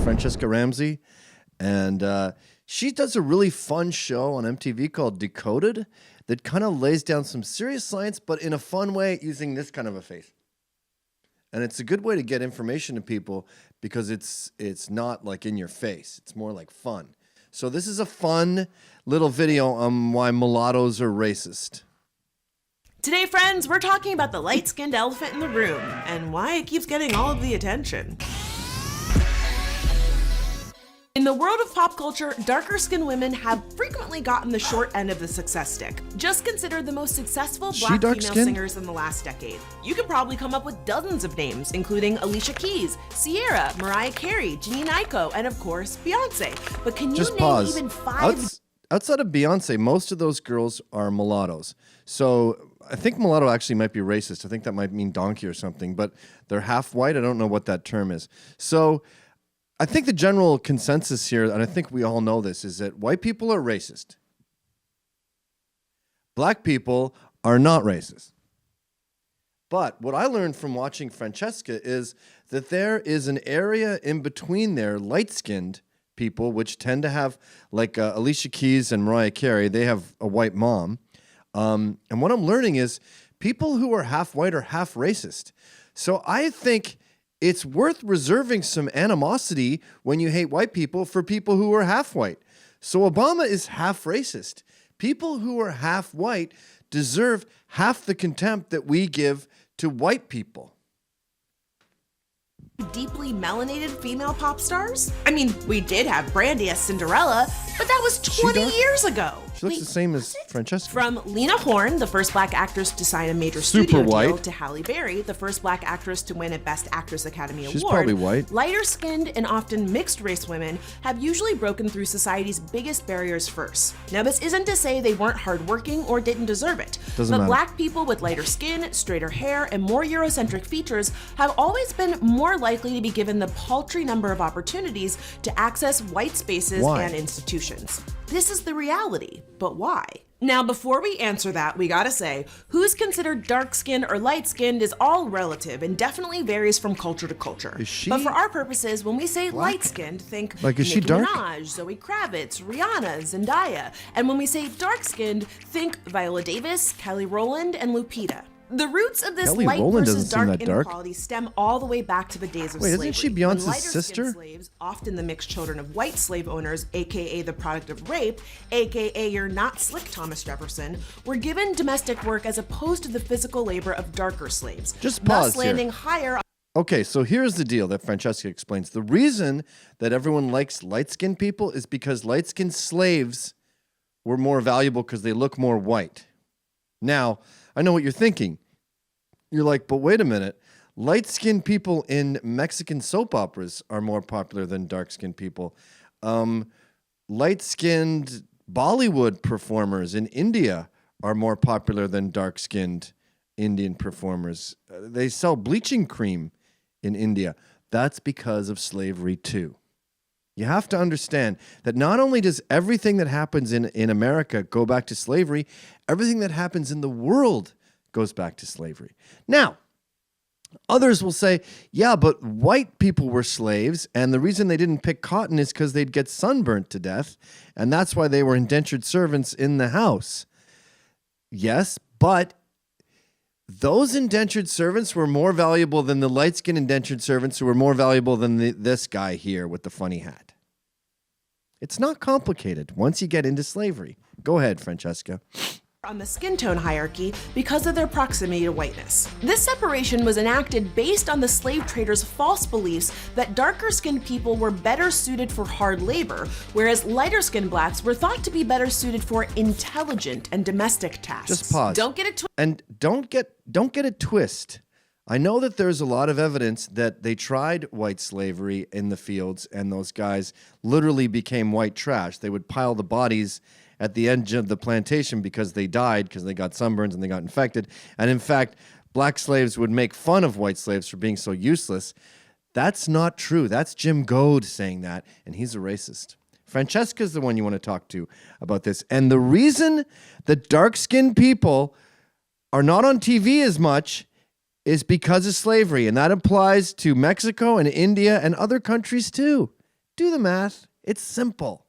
Francesca Ramsey, and she does a really fun show on MTV called Decoded that kind of lays down some serious science, but in a fun way using this kind of a face. And it's a good way to get information to people because it's not like in your face. It's more like fun. So this is a fun little video on why mulattoes are racist. Today, friends, we're talking about the light-skinned elephant in the room and why it keeps getting all of the attention. In the world of pop culture, darker-skinned women have frequently gotten the short end of the success stick. Just consider the most successful Black female singers in the last decade. You could probably come up with dozens of names, including Alicia Keys, Ciara, Mariah Carey, Jhené Aiko, and of course, Beyonce. But can you name even five? Outside of Beyonce, most of those girls are mulattoes. So I think mulatto actually might be racist. I think that might mean donkey or something, but they're half white. I don't know what that term is. So I think the general consensus here, and I think we all know this, is that white people are racist. Black people are not racist. But what I learned from watching Francesca is that there is an area in between there, light-skinned people, which tend to have, like Alicia Keys and Mariah Carey, they have a white mom. And what I'm learning is people who are half white are half racist. So I think it's worth reserving some animosity when you hate white people for people who are half white. So Obama is half racist. People who are half white deserve half the contempt that we give to white people. Deeply melanated female pop stars? I mean, we did have Brandy as Cinderella, but that was 20 years ago. She looks the same as Francesca. From Lena Horne, the first Black actress to sign a major studio deal, to Halle Berry, the first Black actress to win a Best Actress Academy Award. She's probably white. Lighter-skinned and often mixed-race women have usually broken through society's biggest barriers first. Now, this isn't to say they weren't hardworking or didn't deserve it, but Black people with lighter skin, straighter hair, and more Eurocentric features have always been more likely to be given the paltry number of opportunities to access white spaces and institutions. This is the reality, but why? Now, before we answer that, we gotta say, who's considered dark-skinned or light-skinned is all relative and definitely varies from culture to culture. Is she? But for our purposes, when we say light-skinned, think like, is Nicki she dark? Minaj, Zoe Kravitz, Rihanna, Zendaya. And when we say dark-skinned, think Viola Davis, Kelly Rowland, and Lupita. The roots of this light versus dark inequality stem all the way back to the days of slavery. Isn't she Beyonce's sister? Slaves, often the mixed children of white slave owners, aka the product of rape, aka you're not slick Thomas Jefferson, were given domestic work as opposed to the physical labor of darker slaves. Just pause thus landing higher. Okay, so here's the deal that Francesca explains. The reason that everyone likes light-skinned people is because light-skinned slaves were more valuable because they look more white. Now, I know what you're thinking. You're like, but wait a minute. Light-skinned people in Mexican soap operas are more popular than dark-skinned people. Light-skinned Bollywood performers in India are more popular than dark-skinned Indian performers. They sell bleaching cream in India. That's because of slavery too. You have to understand that not only does everything that happens in America go back to slavery, everything that happens in the world goes back to slavery. Now, others will say, yeah, but white people were slaves, and the reason they didn't pick cotton is because they'd get sunburnt to death, and that's why they were indentured servants in the house. Yes, but those indentured servants were more valuable than the light-skinned indentured servants who were more valuable than this guy here with the funny hat. It's not complicated once you get into slavery. Go ahead, Francesca. On the skin tone hierarchy because of their proximity to whiteness. This separation was enacted based on the slave traders' false beliefs that darker-skinned people were better suited for hard labor, whereas lighter-skinned blacks were thought to be better suited for intelligent and domestic tasks. Just pause. Don't get it and don't get a twist. I know that there's a lot of evidence that they tried white slavery in the fields and those guys literally became white trash. They would pile the bodies at the edge of the plantation because they died, because they got sunburns and they got infected. And in fact, black slaves would make fun of white slaves for being so useless. That's not true. That's Jim Goad saying that, and he's a racist. Francesca's the one you want to talk to about this. And the reason that dark-skinned people are not on TV as much is because of slavery, and that applies to Mexico and India and other countries too. Do the math. It's simple.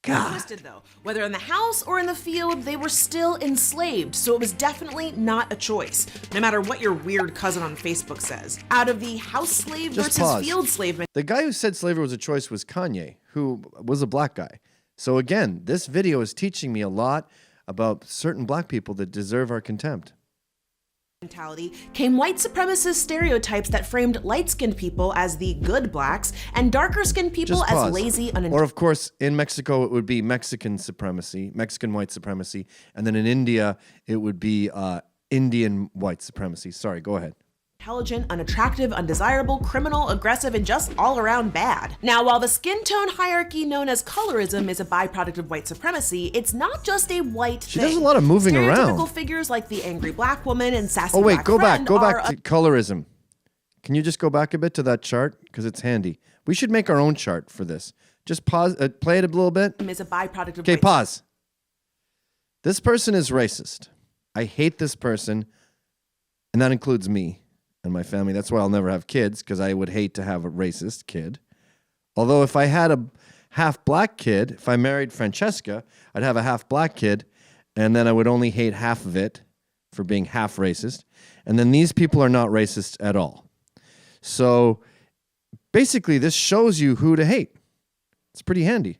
God. Twisted though. Whether in the house or in the field, they were still enslaved, so it was definitely not a choice, no matter what your weird cousin on Facebook says. Out of the house slave versus field slave. The guy who said slavery was a choice was Kanye, who was a black guy. So again, this video is teaching me a lot about certain black people that deserve our contempt. Mentality came white supremacist stereotypes that framed light-skinned people as the good blacks and darker-skinned people as lazy, Or of course, in Mexico, it would be Mexican supremacy, Mexican white supremacy. And then in India, it would be Indian white supremacy. Sorry, go ahead. Intelligent, unattractive, undesirable, criminal, aggressive, and just all around bad. Now, while the skin tone hierarchy known as colorism is a byproduct of white supremacy, it's not just a white thing. She does a lot of moving around. Stereotypical figures like the angry black woman and sassy black friend go back to colorism. Can you just go back a bit to that chart? Because it's handy. We should make our own chart for this. Just pause, play it a little bit. Is a byproduct of okay, pause. This person is racist. I hate this person, and that includes me and my family. That's why I'll never have kids, because I would hate to have a racist kid. Although if I had a half black kid, if I married Francesca, I'd have a half black kid, and then I would only hate half of it for being half racist. And then these people are not racist at all. So basically, this shows you who to hate. It's pretty handy.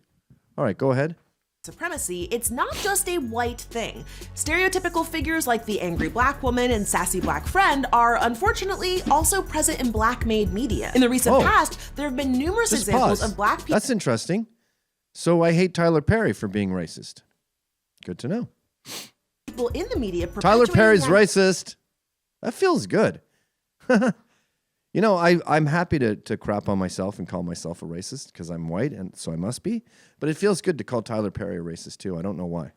All right, go ahead. Supremacy, it's not just a white thing. Stereotypical figures like the angry black woman and sassy black friend are unfortunately also present in black-made media. In the recent past, there have been numerous examples of black people. That's interesting. So I hate Tyler Perry for being racist. Good to know. People in the media. Tyler Perry's racist. That feels good. You know, I'm happy to crap on myself and call myself a racist because I'm white, and so I must be. But it feels good to call Tyler Perry a racist too. I don't know why.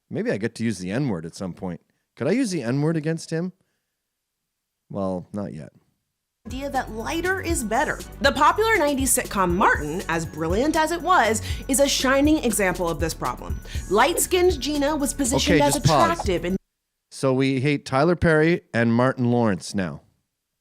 Maybe I get to use the N-word at some point. Could I use the N-word against him? Well, not yet. Idea that lighter is better. The popular 90s sitcom Martin, as brilliant as it was, is a shining example of this problem. Light-skinned Gina was positioned as attractive. So we hate Tyler Perry and Martin Lawrence now.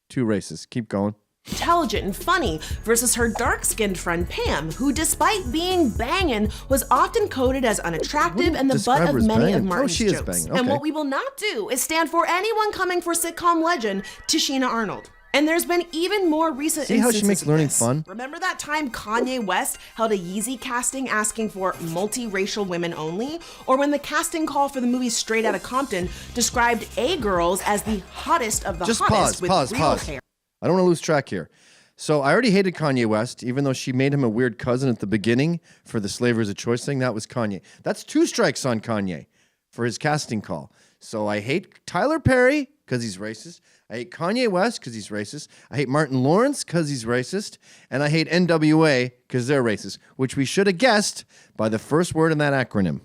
Two racists. Keep going. Intelligent and funny versus her dark-skinned friend Pam, who despite being bangin', was often coded as unattractive and the butt of many of Martin's jokes. Okay. And what we will not do is stand for anyone coming for sitcom legend Tashina Arnold. And there's been even more recent instances. See how she makes learning fun? Remember that time Kanye West held a Yeezy casting asking for multiracial women only? Or when the casting call for the movie Straight Outta Compton described A-girls as the hottest of the hottest with real hair. I don't want to lose track here. So I already hated Kanye West, even though she made him a weird cousin at the beginning for the slavery as a choice thing. That was Kanye. That's 2 strikes on Kanye for his casting call. So I hate Tyler Perry because he's racist. I hate Kanye West because he's racist. I hate Martin Lawrence because he's racist. And I hate NWA because they're racist, which we should have guessed by the first word in that acronym.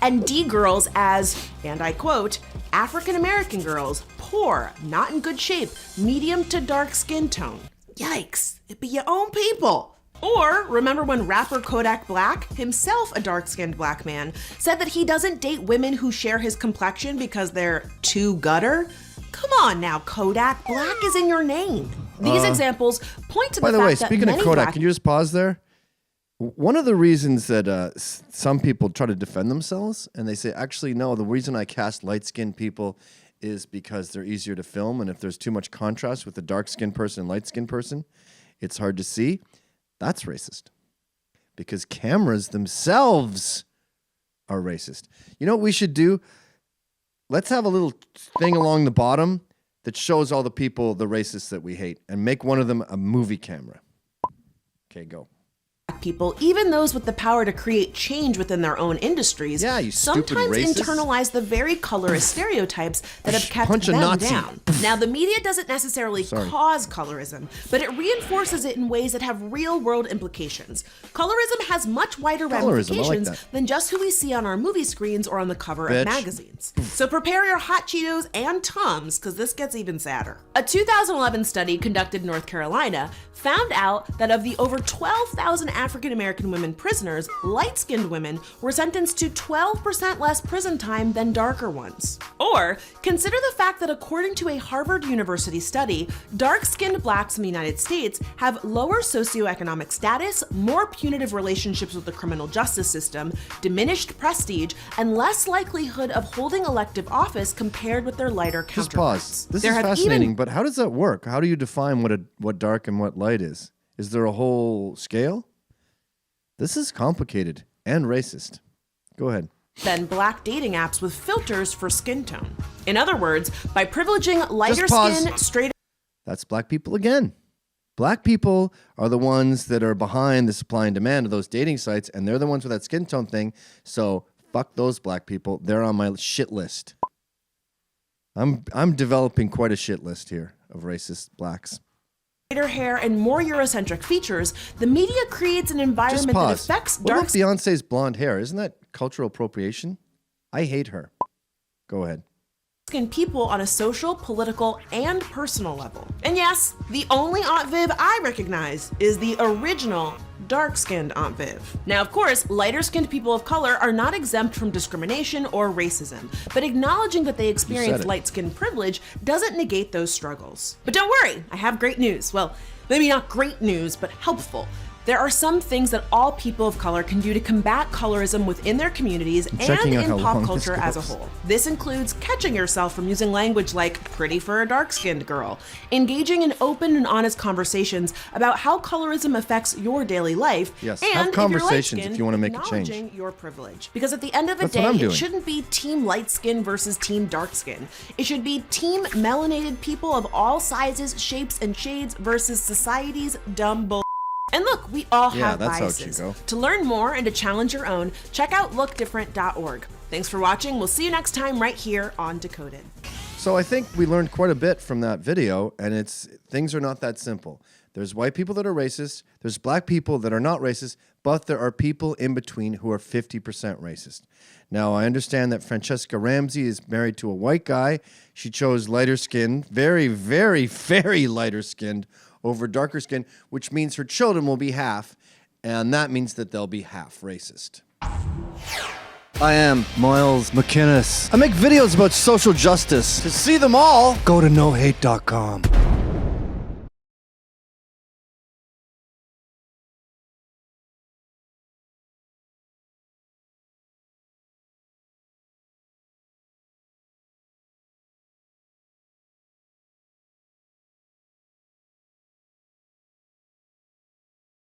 And D-girls as, and I quote, African-American girls, poor, not in good shape, medium to dark skin tone. Yikes, it be your own people. Or remember when rapper Kodak Black, himself a dark-skinned black man, said that he doesn't date women who share his complexion because they're too gutter? Come on now, Kodak, black is in your name. These examples point to the fact that By the way, speaking of Kodak, can you just pause there? One of the reasons that some people try to defend themselves, and they say, actually, no, the reason I cast light-skinned people is because they're easier to film, and if there's too much contrast with a dark-skinned person and light-skinned person, it's hard to see. That's racist. Because cameras themselves are racist. You know what we should do? Let's have a little thing along the bottom that shows all the people, the racists that we hate, and make one of them a movie camera. Okay, go. People, even those with the power to create change within their own industries, sometimes internalize the very colorist stereotypes that have kept them down. Now, the media doesn't necessarily cause colorism, but it reinforces it in ways that have real-world implications. Colorism has much wider ramifications than just who we see on our movie screens or on the cover of magazines. So prepare your hot Cheetos and Tums, because this gets even sadder. A 2011 study conducted in North Carolina found out that of the over 12,000 African American women prisoners, light-skinned women were sentenced to 12% less prison time than darker ones. Or consider the fact that according to a Harvard University study, dark-skinned blacks in the United States have lower socioeconomic status, more punitive relationships with the criminal justice system, diminished prestige, and less likelihood of holding elective office compared with their lighter Just counterparts. pause. This is fascinating, but how does that work? How do you define what dark and what light is? Is there a whole scale? This is complicated and racist. Go ahead. Than black dating apps with filters for skin tone. In other words, by privileging lighter Just pause. skin, straighter... That's black people again. Black people are the ones that are behind the supply and demand of those dating sites, and they're the ones with that skin tone thing. So fuck those black people. They're on my shit list. I'm developing quite a shit list here of racist blacks. Hair and more Eurocentric features, the media creates an environment that affects What about Beyonce's blonde hair? Isn't that cultural appropriation? I hate her. Go ahead. Dark-skinned people on a social, political, and personal level. And yes, the only Aunt Viv I recognize is the original dark-skinned Aunt Viv. Now, of course, lighter-skinned people of color are not exempt from discrimination or racism, but acknowledging that they experience light-skinned privilege doesn't negate those struggles. But don't worry, I have great news. Well, maybe not great news, but helpful. There are some things that all people of color can do to combat colorism within their communities and in pop culture as a whole. This includes catching yourself from using language like pretty for a dark-skinned girl, engaging in open and honest conversations about how colorism affects your daily life, yes, and have conversations if you want to make a change. Acknowledging your privilege. Because at the end of the day, it shouldn't be team light skin versus team dark skin. It should be team melanated people of all sizes, shapes, and shades versus society's dumb bull. And look, we all have biases. To learn more and to challenge your own, check out lookdifferent.org. Thanks for watching. We'll see you next time right here on Decoded. So I think we learned quite a bit from that video, and things are not that simple. There's white people that are racist, there's black people that are not racist, but there are people in between who are 50% racist. Now, I understand that Francesca Ramsey is married to a white guy. She chose lighter skin, very, very, very lighter skinned over darker skin, which means her children will be half, and that means that they'll be half racist. I am Miles McInnes. I make videos about social justice. To see them all, go to nohate.com.